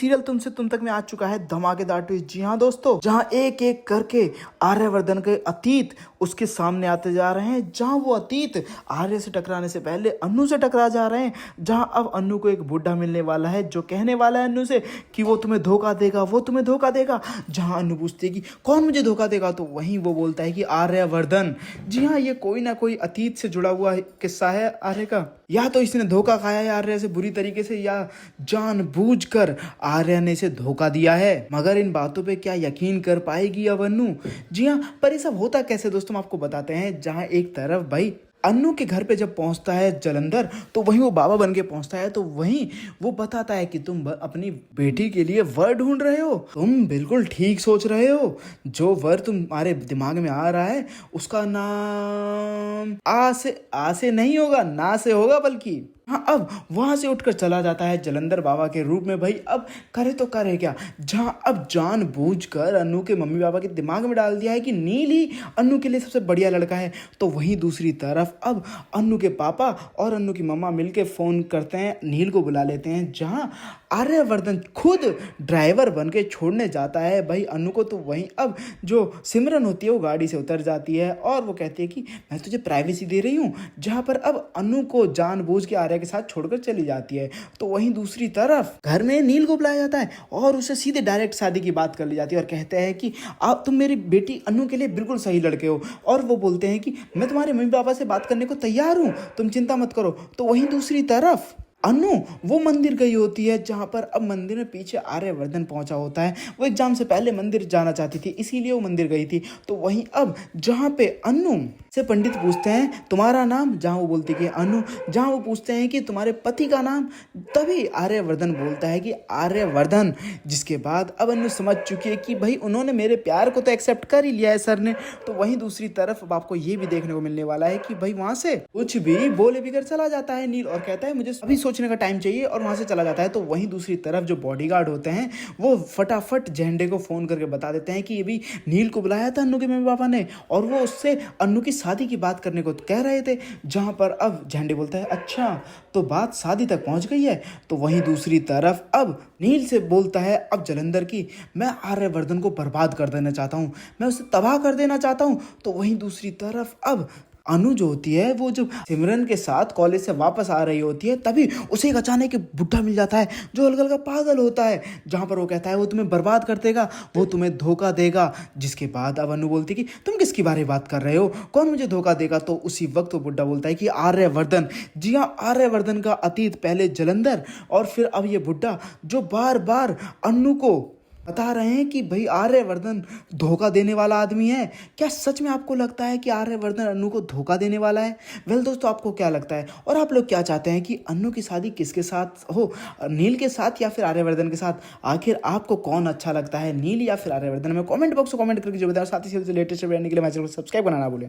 Serial तुमसे तुम तक में आ चुका है धमाकेदार ट्विस्ट। जी हाँ दोस्तों, जहाँ एक एक करके आर्यवर्धन के अतीत उसके सामने आते जा रहे हैं। जहाँ वो अतीत आर्य से टकराने से पहले अन्नू से टकरा जा रहे हैं। जहाँ अब अन्नू को एक बुढ़ा मिलने वाला है जो कहने वाला है अन्नू से कि वो तुम्हें धोखा देगा, वो तुम्हें धोखा देगा। जहाँ अन्नू पूछती है कि कौन मुझे धोखा देगा, तो वहीं वो बोलता है कि आर्यवर्धन। जी हाँ, ये कोई ना कोई अतीत से जुड़ा हुआ किस्सा है आर्य का। या तो इसने धोखा खाया है आर्य से बुरी तरीके से, या जानबूझकर आर्या ने इसे धोखा दिया है। मगर इन बातों पे क्या यकीन कर पाएगी अब अन्नू? जी हाँ, पर ये सब होता कैसे दोस्तों, हम आपको बताते हैं। जहाँ एक तरफ भाई अन्नू के घर पे जब पहुंचता है जलंधर, तो वहीं वो बाबा बन के पहुंचता है। तो वहीं वो बताता है कि तुम अपनी बेटी के लिए वर ढूंढ रहे हो। तुम बिल्कुल ठीक सोच रहे हो। जो वर तुम्हारे दिमाग में आ रहा है उसका नाम आ से नहीं होगा, ना से होगा बल्कि। हाँ, अब वहां से उठकर चला जाता है जलंधर बाबा के रूप में। भाई अब करे तो करे क्या, जहां अब जानबूझकर अन्नू के मम्मी पापा के दिमाग में डाल दिया है कि नील ही अन्नू के लिए सबसे बढ़िया लड़का है। तो वहीं दूसरी तरफ अब अन्नू के पापा और अन्नू की मम्मा मिलके फोन करते हैं, नील को बुला लेते हैं। जहां आर्यवर्धन खुद ड्राइवर बन के छोड़ने जाता है भाई अन्नू को। तो वहीं अब जो सिमरन होती है वो गाड़ी से उतर जाती है और वो कहती है कि मैं तुझे प्राइवेसी दे रही हूँ। जहां पर अब अन्नू को जानबूझ के आर्या के साथ छोड़कर चली जाती है। तो वहीं दूसरी तरफ घर में नील को बुलाया जाता है और उसे सीधे डायरेक्ट शादी की बात कर ली जाती है और कहते हैं कि आप तुम मेरी बेटी अन्नू के लिए बिल्कुल सही लड़के हो। और वो बोलते हैं कि मैं तुम्हारे मम्मी पापा से बात करने को तैयार हूं, तुम चिंता मत करो। तो वहीं दूसरी तरफ अन्नू वो मंदिर गई होती है जहां पर अब मंदिर में पीछे आर्यवर्धन पहुंचा होता है। वो एग्जाम से पहले मंदिर जाना चाहती थी, इसीलिए वो मंदिर गई थी। तो वहीं अब जहां पे अन्नू से पंडित पूछते हैं तुम्हारा नाम, जहां वो बोलती कि अनु। जहां वो पूछते हैं कि तुम्हारे पति का नाम, तभी आर्यवर्धन बोलता है कि आर्यवर्धन। जिसके बाद अब अन्नू समझ चुकी है कि भाई उन्होंने मेरे प्यार को तो एक्सेप्ट कर ही लिया है सर ने। तो वहीं दूसरी तरफ अब आपको ये भी देखने को मिलने वाला है कि भाई वहां से कुछ भी बोले बिगड़ चला जाता है नील और कहता है मुझे अभी सोचने का टाइम चाहिए, और वहां से चला जाता है। तो वहीं दूसरी तरफ जो बॉडीगार्ड होते हैं वो फटाफट झंडे को फोन करके बता देते हैं कि ये भी नील को बुलाया था अन्नू के मम्मी पापा ने, और वो उससे अन्नू की शादी की बात करने को कह रहे थे। जहां पर अब झंडे बोलता है अच्छा तो बात शादी तक पहुंच गई है। तो वहीं दूसरी तरफ अब नील से बोलता है अब जलंधर की, मैं आर्यवर्धन को बर्बाद कर देना चाहता हूं, मैं उसे तबाह कर देना चाहता हूं। तो वहीं दूसरी तरफ अब अनु जो होती है वो जब सिमरन के साथ कॉलेज से वापस आ रही होती है, तभी उसे एक अचानक बुढ़ा मिल जाता है जो हल्का हल्का पागल होता है। जहां पर वो कहता है वो तुम्हें बर्बाद कर देगा, वो तुम्हें धोखा देगा। जिसके बाद अब अनु बोलती कि तुम किसकी बारे में बात कर रहे हो, कौन मुझे धोखा देगा। तो उसी वक्त वो बुढ़ा बोलता है कि आर्यवर्धन। जी हाँ, आर्यवर्धन का अतीत पहले जलंधर और फिर अब ये बुढ़ा जो बार बार अनु को बता रहे हैं कि भाई आर्यवर्धन धोखा देने वाला आदमी है। क्या सच में आपको लगता है कि आर्यवर्धन अन्नू को धोखा देने वाला है? वेल दोस्तों, आपको क्या लगता है और आप लोग क्या चाहते हैं कि अन्नू की शादी किसके साथ हो, नील के साथ या फिर आर्यवर्धन के साथ? आखिर आपको कौन अच्छा लगता है, नील या फिर आर्यवर्धन? में कमेंट बॉक्स में कमेंट करके जो बताओ। साथ ही लेटेस्ट वीडियो के लिए मेरे चैनल को सब्सक्राइब करना ना भूलें।